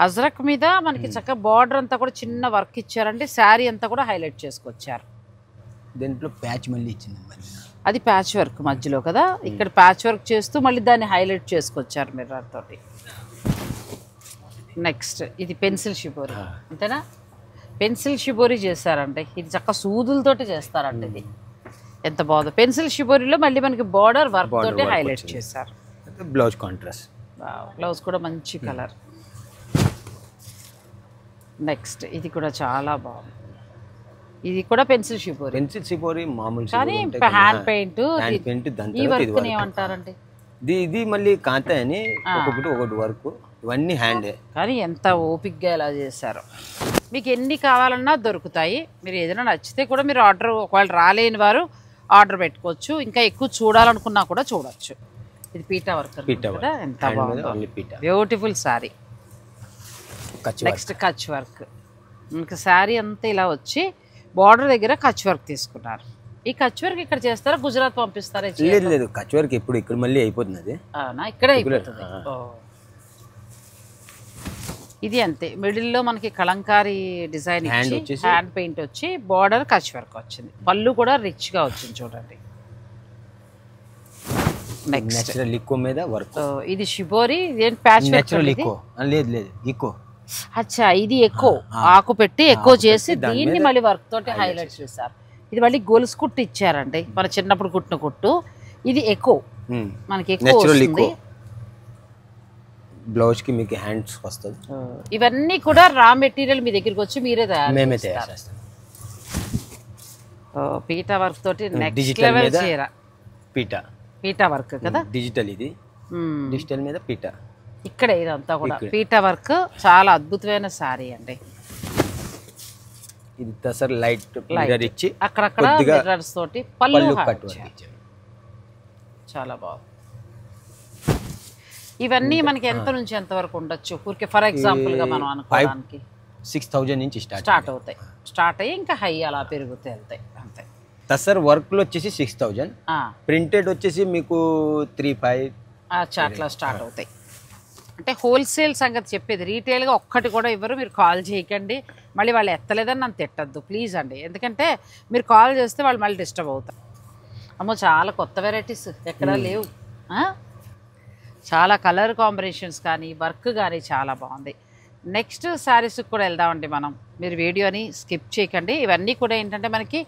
అజ్రక్ మీద మనకి చక్క బార్డర్ అంతా కూడా చిన్న వర్క్ ఇచ్చారండి. శారీ అంతా కూడా హైలైట్ చేసుకొచ్చారు. దీంట్లో ప్యాచ్ మళ్ళీ ఇచ్చింది, అది ప్యాచ్ వర్క్ మధ్యలో కదా. ఇక్కడ ప్యాచ్ వర్క్ చేస్తూ మళ్ళీ దాన్ని హైలైట్ చేసుకొచ్చారు మిర్రర్ తోటి. నెక్స్ట్ ఇది పెన్సిల్ షిబోరి అంతేనా? పెన్సిల్ షిబోరి చేశారంటే ఇది చక్క సూదులతోటి చేస్తారంట. ఇది ఎంత బాగుందో. పెన్సిల్ షిబోరిలో మళ్ళీ మనకి బార్డర్ వర్క్ తోటి హైలైట్ చేశారు. Blouse contrast. బ్లౌజ్ కూడా మంచి కలర్. నెక్స్ట్ ఇది కూడా చాలా బాగుంది. ఇది కూడా పెన్సిల్ షిబోరి మామూలు, కానీ హ్యాండ్ పెయింట్. ఈ వర్క్ ఏమంటారండి? ఇది మళ్ళీ కాంతా అని ఒకటి వర్క్. ఇవన్నీ హ్యాండ్. కానీ ఎంత ఓపిక్గా ఇలా చేశారు. మీకు ఎన్ని కావాలన్నా దొరుకుతాయి. మీరు ఏదైనా నచ్చితే కూడా మీరు ఆర్డర్, ఒకవేళ రాలేని వారు ఆర్డర్ పెట్టుకోవచ్చు. ఇంకా ఎక్కువ చూడాలనుకున్నా కూడా చూడొచ్చు. ఇది పీటా వర్క్ కదా, ఎంత బాగుందో. Beautiful sari. Next Kutch work. ఇంకా శారీ అంతా ఇలా వచ్చి బార్డర్ దగ్గర కచ్ వర్క్ తీసుకున్నారు. ఈ కచ్ వర్క్ ఇక్కడ చేస్తారా, గుజరాత్ పంపిస్తారా? లేదు, కచ్ వర్క్ ఇప్పుడు ఇక్కడ మళ్ళీ అయిపోతుంది. ఇక్కడే అయిపోతుంది. ఇది అంతే. మిడిల్లో మనకి కలంకారీ డిజైన్ ఇచ్చి హ్యాండ్ పెయింట్ వచ్చి బార్డర్ కచ్ వర్క్ వచ్చింది. పళ్ళు కూడా రిచ్ గా వచ్చింది చూడండి. నెక్స్ట్ లికో మీద వర్క్. ఇది షిబోరి, ప్యాచ్ వర్క్. లేదు ఇకో. అచ్చా, ఇది ఎక్కువ ఆకు పెట్టి ఎక్కువ చేసి దీన్ని మళ్ళీ వర్క్ తోటి హైలైట్ చేశారు. ఇది మళ్ళీ గొలుసు కుట్టు ఇచ్చారండి, మన చిన్నప్పుడు కుట్టిన కుట్టు. ఇది ఎక్కువ మనకి ఎక్కువ వస్తుంది. బ్లౌజ్ కి మీకు హ్యాండ్స్ వస్తుంది. ఇవన్నీ కూడా రా మెటీరియల్ మీ దగ్గరికి వచ్చి మీరే మేమే తయారు చేస్తాం. పీటా వర్క్ తోటి నెక్స్ట్ లెవెల్ చీర. పీటా వర్క్ కదా, డిజిటల్ ఇది. డిజిటల్ మీద పీటా. ఇక్కడ ఇదంతా కూడా పీటా వర్క్, చాలా అద్భుతమైన సారీ అండి. ఇది తసర్ లైట్ మిర్రర్ ఇచ్చి అక్కడక్కడ మిర్రర్స్ తోటి పళ్ళు చాలా బాగుంది. ఇవన్నీ మనకి ఎంత నుంచి ఎంత వరకు ఉండొచ్చు? ఊరికే ఫర్ ఎగ్జాంపుల్ గా మనం అనుకోవడానికి 6000 నుంచి స్టార్ట్ అవుతాయి. స్టార్ట్ అయ్యి ఇంకా హై అలా పెరుగుతూ వెళ్తాయి అంతే. తసర్ వర్క్ లో వచ్చేసి 6000, ప్రింటెడ్ వచ్చేసి మీకు 35 అట్లా స్టార్ట్ అవుతాయి. అంటే హోల్సేల్ సంగతి చెప్పేది, రీటైల్గా ఒక్కటి కూడా ఇవ్వరు. మీరు కాల్ చేయకండి, మళ్ళీ వాళ్ళు ఎత్తలేదని నన్ను తిట్టద్దు ప్లీజ్ అండి. ఎందుకంటే మీరు కాల్ చేస్తే వాళ్ళు మళ్ళీ డిస్టర్బ్ అవుతారు. అమ్మో చాలా కొత్త వెరైటీస్ ఎక్కడా లేవు. చాలా కలర్ కాంబినేషన్స్ కానీ వర్క్ కానీ చాలా బాగుంది. నెక్స్ట్ శారీస్కి కూడా వెళ్దామండి మనం. మీరు వీడియోని స్కిప్ చేయకండి. ఇవన్నీ కూడా ఏంటంటే మనకి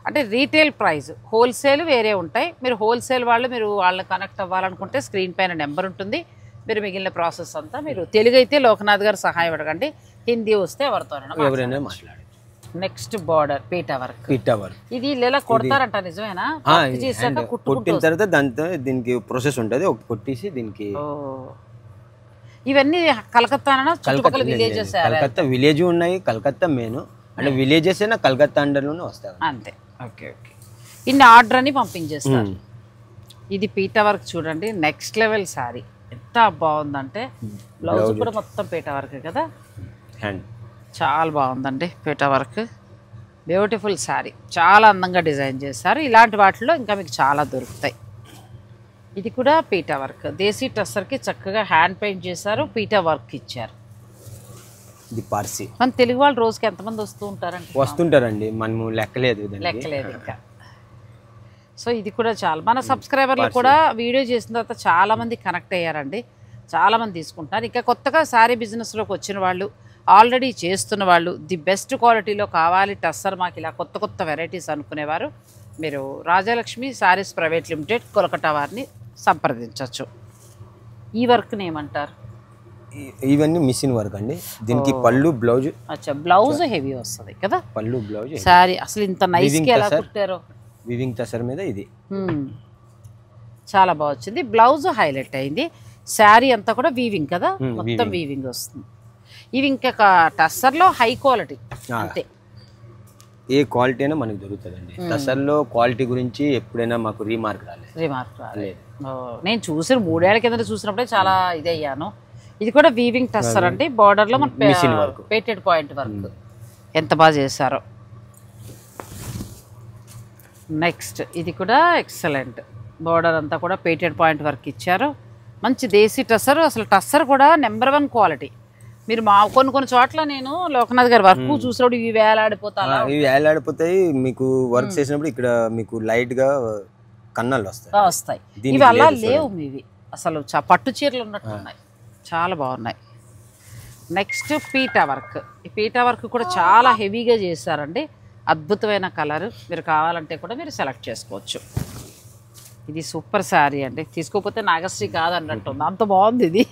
అంటే రీటైల్ ప్రైస్, హోల్సేల్ వేరే ఉంటాయి. మీరు హోల్సేల్ వాళ్ళు మీరు వాళ్ళని కనెక్ట్ అవ్వాలనుకుంటే స్క్రీన్ పైన నెంబర్ ఉంటుంది. మీరు మిగిలిన ప్రాసెస్ అంతా మీరు తెలుగు అయితే లోకనాథ్ గారు సహాయం అడగండి, హిందీ వస్తే ఎవరితోనైనా మాట్లాడండి. Next border PETA work. ఇది ఇలా కొడతారంట, నిజమేనా? కొట్టిన తర్వాత దాంతో దీనికి ప్రాసెస్ ఉంటుంది, ఒక కొట్టేసి దీనికి. ఇవన్నీ కలకత్తానా చుట్టుపక్కల విలేజెస్? కలకత్తా విలేజ్ ఉన్నాయి, కలకత్తా మెయిన్ అంటే విలేజెస్ అయినా కలకత్తా అండర్లోనే వస్తాయి అంతే. Okay okay. ఇన్ని ఆర్డర్ అని పంపించేస్తారు. ఇది పీటా వర్క్ చూడండి, నెక్స్ట్ లెవెల్ సారీ. ఎంత బాగుందంటే బ్లౌజ్ కూడా మొత్తం పీటా వర్క్ కదా, చాలా బాగుందండి పీటా వర్క్. బ్యూటిఫుల్ శారీ, చాలా అందంగా డిజైన్ చేస్తారు. ఇలాంటి వాటిలో ఇంకా మీకు చాలా దొరుకుతాయి. ఇది కూడా పీటా వర్క్, దేశీ టస్సర్కి చక్కగా హ్యాండ్ పెయింట్ చేశారు, పీటా వర్క్ ఇచ్చారు. ఇది పార్సీ. మన తెలుగు వాళ్ళు రోజుకి ఎంతమంది వస్తుంటారండి, మనము లెక్కలేదు ఇంకా. సో ఇది కూడా చాలా, మన సబ్స్క్రైబర్లు కూడా వీడియో చేసిన తర్వాత చాలామంది కనెక్ట్ అయ్యారండి, చాలామంది తీసుకుంటున్నారు. ఇంకా కొత్తగా శారీ బిజినెస్లోకి వచ్చిన వాళ్ళు, ఆల్రెడీ చేస్తున్న వాళ్ళు, ది బెస్ట్ క్వాలిటీలో కావాలి టస్సర్ మాకు ఇలా కొత్త కొత్త వెరైటీస్ అనుకునేవారు మీరు Rajalakshmi sarees private limited Kolkata వారిని సంప్రదించవచ్చు. ఈ వర్క్ని ఏమంటారు? ఇవన్నీ మిషన్ వర్క్ అండి. దీనికి పళ్ళు బ్లౌజ్. అచ్చా, బ్లౌజ్ హెవీ వస్తుంది కదా, పళ్ళు బ్లౌజ్. శారీ అసలు ఇంత నైస్గా ఎలా కుట్టారో. వివింగ్ టసర్ మీద ఇది చాలా బాగా వచ్చింది. బ్లౌజ్ హైలైట్ అయింది. శారీ అంతా కూడా వీవింగ్ కదా, మొత్తం వీవింగ్ వస్తుంది. ఇవి ఇంకా టస్సర్లో హై క్వాలిటీ అంతే. ఏ క్వాలిటీ అయినా మనకు దొరుకుతుందండి. టస్సర్లో క్వాలిటీ గురించి ఎప్పుడైనా మాకు రీమార్క్ రాలేదు. నేను చూసిన 3 ఏళ్ల కింద చూసినప్పుడే చాలా ఇది అయ్యాను. ఇది కూడా వీవింగ్ టస్సర్ అండి, బార్డర్లో మన పేటెడ్ పాయింట్ వర్క్ ఎంత బాగా చేశారో. నెక్స్ట్ ఇది కూడా ఎక్సలెంట్, బార్డర్ అంతా కూడా పేటెడ్ పాయింట్ వర్క్ ఇచ్చారు. మంచి దేశీ టస్సర్, అసలు టస్సర్ కూడా నెంబర్ 1 క్వాలిటీ. మీరు మా కొన్ని చోట్ల నేను లోకనాథ్ గారి వర్క్ చూసినప్పుడు ఇవి వేలాడిపోతాయి. మీకు వర్క్ చేసినప్పుడు ఇక్కడ మీకు లైట్ గా కన్నాలు వస్తాయి. ఇవి అలా లేవు, ఇవి అసలు పట్టు చీరలు ఉన్నట్టు ఉన్నాయి, చాలా బాగున్నాయి. Next PETA work. ఈ పీటా వర్క్ కూడా చాలా హెవీగా చేశారండి, అద్భుతమైన కలర్. మీరు కావాలంటే కూడా మీరు సెలెక్ట్ చేసుకోవచ్చు. ఇది సూపర్ శారీ అండి, తీసుకోకపోతే నాగశ్రీ కాదన్నట్టుంది, అంత బాగుంది. ఇది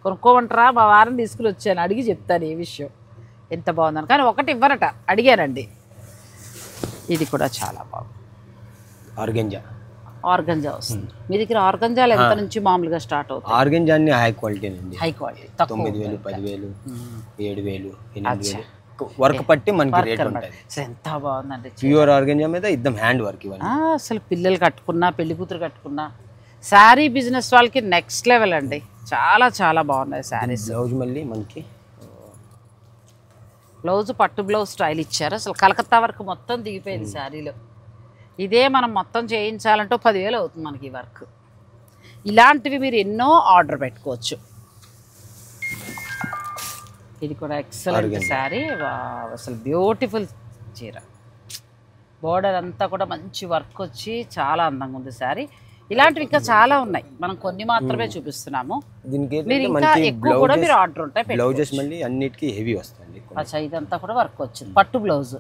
కొనుక్కోమంటారా? మా వారిని తీసుకుని వచ్చాను, అడిగి చెప్తాను ఏ విషయం, ఎంత బాగుందని. కానీ ఒకటి ఇవ్వరట, అడిగానండి. ఇది కూడా చాలా బాగుంది. ఆర్గంజా వస్తుంది మీ దగ్గర. ఆర్గంజాలు ఎంత నుంచి మామూలుగా స్టార్ట్ అవుతాయి? ఆర్గంజా అన్ని హై క్వాలిటీ అండి, హై క్వాలిటీ. 9000, 10000, 7000, 8000 వర్క్ పట్టి మనకి రేట్ ఉంటుంది. ఎంత బాగుందండి, ప్యూర్ ఆర్గంజా మీద ఇద్దం హ్యాండ్ వర్క్. ఇవన్నీ అసలు పిల్లలు కట్టుకున్నా, పెళ్లి కూతురు కట్టుకున్నా, శారీ బిజినెస్ వాళ్ళకి నెక్స్ట్ లెవెల్ అండి. చాలా చాలా బాగున్నాయి శారీస్. బ్లౌజ్ మళ్ళీ మనకి బ్లౌజ్ పట్టు బ్లౌజ్ స్టైల్ ఇచ్చారు. అసలు కలకత్తా వర్క్ మొత్తం దిగిపోయింది శారీలో. ఇదే మనం మొత్తం చేయించాలంటే 10,000 అవుతుంది మనకి ఈ వర్క్. ఇలాంటివి మీరు ఎన్నో ఆర్డర్ పెట్టుకోవచ్చు. ఇది కూడా ఎక్సలెంట్ శారీ, అసలు బ్యూటిఫుల్ చీర. బోర్డర్ అంతా కూడా మంచి వర్క్ వచ్చి చాలా అందంగా ఉంది శారీ. ఇలాంటివి ఇంకా చాలా ఉన్నాయి, మనం కొన్ని మాత్రమే చూపిస్తున్నాము. మీరు ఇంకా ఎక్కువ కూడా మీరు ఆర్డర్ ఉంటాయి. బ్లౌజెస్ మళ్ళీ అన్నిటికీ హెవీ వస్తుంది. అచ్చా, ఇదంతా కూడా వర్క్ వచ్చింది, పట్టు బ్లౌజ్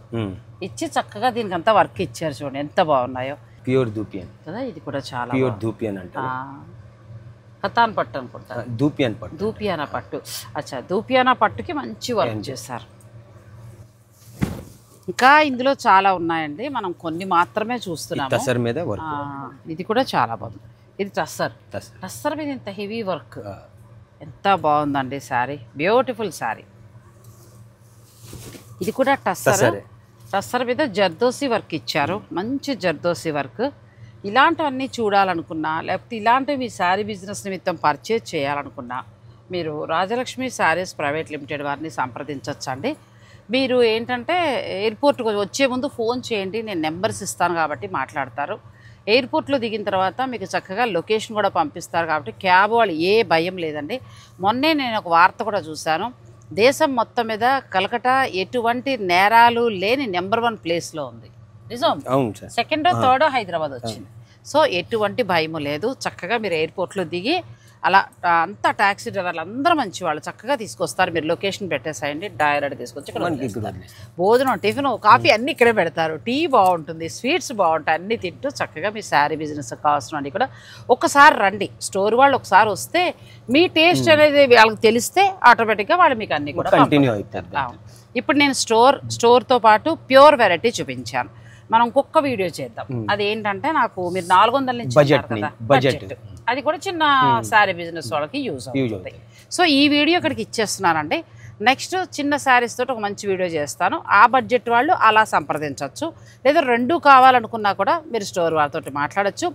ఇచ్చి చక్కగా దీనికి అంతా వర్క్ ఇచ్చారు. చూడండి ఎంత బాగున్నాయో. ప్యూర్ దూపియన్ కదా, ఇది కూడా చాలా ప్యూర్ దూపియన్ అంటే కతాన్ పట్టు అనుకుంటా, దూపియానా పట్టు. దూపియానా పట్టు. అచ్చా, దూపియానా పట్టుకి మంచి వర్క్ చేశారు. ఇంకా ఇందులో చాలా ఉన్నాయండి, మనం కొన్ని మాత్రమే చూస్తున్నాము. టస్సర్ మీద వర్క్. ఇది కూడా చాలా బాగుంది. ఇది టస్సర్ మీద ఇంత హెవీ వర్క్, ఎంత బాగుందండి శారీ, బ్యూటిఫుల్ శారీ. ఇది కూడా టస్సర్ మీద జర్దోసి వర్క్ ఇచ్చారు, మంచి జర్దోసి వర్క్. ఇలాంటివన్నీ చూడాలనుకున్నా, లేకపోతే ఇలాంటివి మీ శారీ బిజినెస్ నిమిత్తం పర్చేజ్ చేయాలనుకున్నా మీరు రాజలక్ష్మి శారీస్ ప్రైవేట్ లిమిటెడ్ వారిని సంప్రదించవచ్చండి. మీరు ఏంటంటే ఎయిర్పోర్ట్కి వచ్చే ముందు ఫోన్ చేయండి, నేను నెంబర్స్ ఇస్తాను కాబట్టి మాట్లాడతారు. ఎయిర్పోర్ట్లో దిగిన తర్వాత మీకు చక్కగా లొకేషన్ కూడా పంపిస్తారు కాబట్టి క్యాబ్ వాళ్ళు ఏ భయం లేదండి. మొన్నే నేను ఒక వార్త కూడా చూశాను, దేశం మొత్తం మీద కలకటా ఎటువంటి నేరాలు లేని నెంబర్ 1 ప్లేస్లో ఉంది. నిజం, సెకండో థర్డో హైదరాబాద్ వచ్చింది. సో ఎటువంటి భయము లేదు, చక్కగా మీరు ఎయిర్పోర్ట్లో దిగి అలా అంతా ట్యాక్సీ డ్రైవర్లు అందరూ మంచి వాళ్ళు, చక్కగా తీసుకొస్తారు. మీరు లొకేషన్ పెట్టేసాయండి, డైరెక్ట్ తీసుకొచ్చి ఇక్కడ భోజనం, టిఫిన్, కాఫీ అన్నీ ఇక్కడే పెడతారు. టీ బాగుంటుంది, స్వీట్స్ బాగుంటాయి, అన్నీ తింటూ చక్కగా మీ శారీ బిజినెస్ కావాల్సినవి కూడా ఒకసారి రండి. స్టోర్ వాళ్ళు ఒకసారి వస్తే మీ టేస్ట్ అనేది వాళ్ళకి తెలిస్తే ఆటోమేటిక్గా వాళ్ళు మీకు అన్నీ కూడా కంటిన్యూ అవుతారు. ఇప్పుడు నేను స్టోర్తో పాటు ప్యూర్ వెరైటీ చూపించాను. మనం ఇంకొక వీడియో చేద్దాం, అదేంటంటే నాకు మీరు 400 నుంచి బడ్జెట్, అది కూడా చిన్న శారీ బిజినెస్ వాళ్ళకి యూజ్ అవుతుంది. సో ఈ వీడియో ఇక్కడికి ఇచ్చేస్తున్నానండి. నెక్స్ట్ చిన్న శారీస్ తోటి ఒక మంచి వీడియో చేస్తాను, ఆ బడ్జెట్ వాళ్ళు అలా సంప్రదించవచ్చు. లేదా 2 కావాలనుకున్నా కూడా మీరు స్టోర్ వారితో మాట్లాడచ్చు.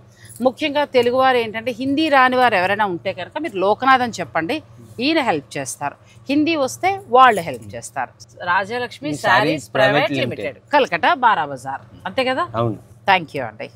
ముఖ్యంగా తెలుగువారు ఏంటంటే హిందీ రాని వారు ఎవరైనా ఉంటే కనుక మీరు లోకనాథ్ అని చెప్పండి, ఈయన హెల్ప్ చేస్తారు. హిందీ వస్తే వాళ్ళు హెల్ప్ చేస్తారు. Rajalakshmi sarees private limited, Calcutta, Bara Bazar, అంతే కదా? థ్యాంక్ యూ అండి.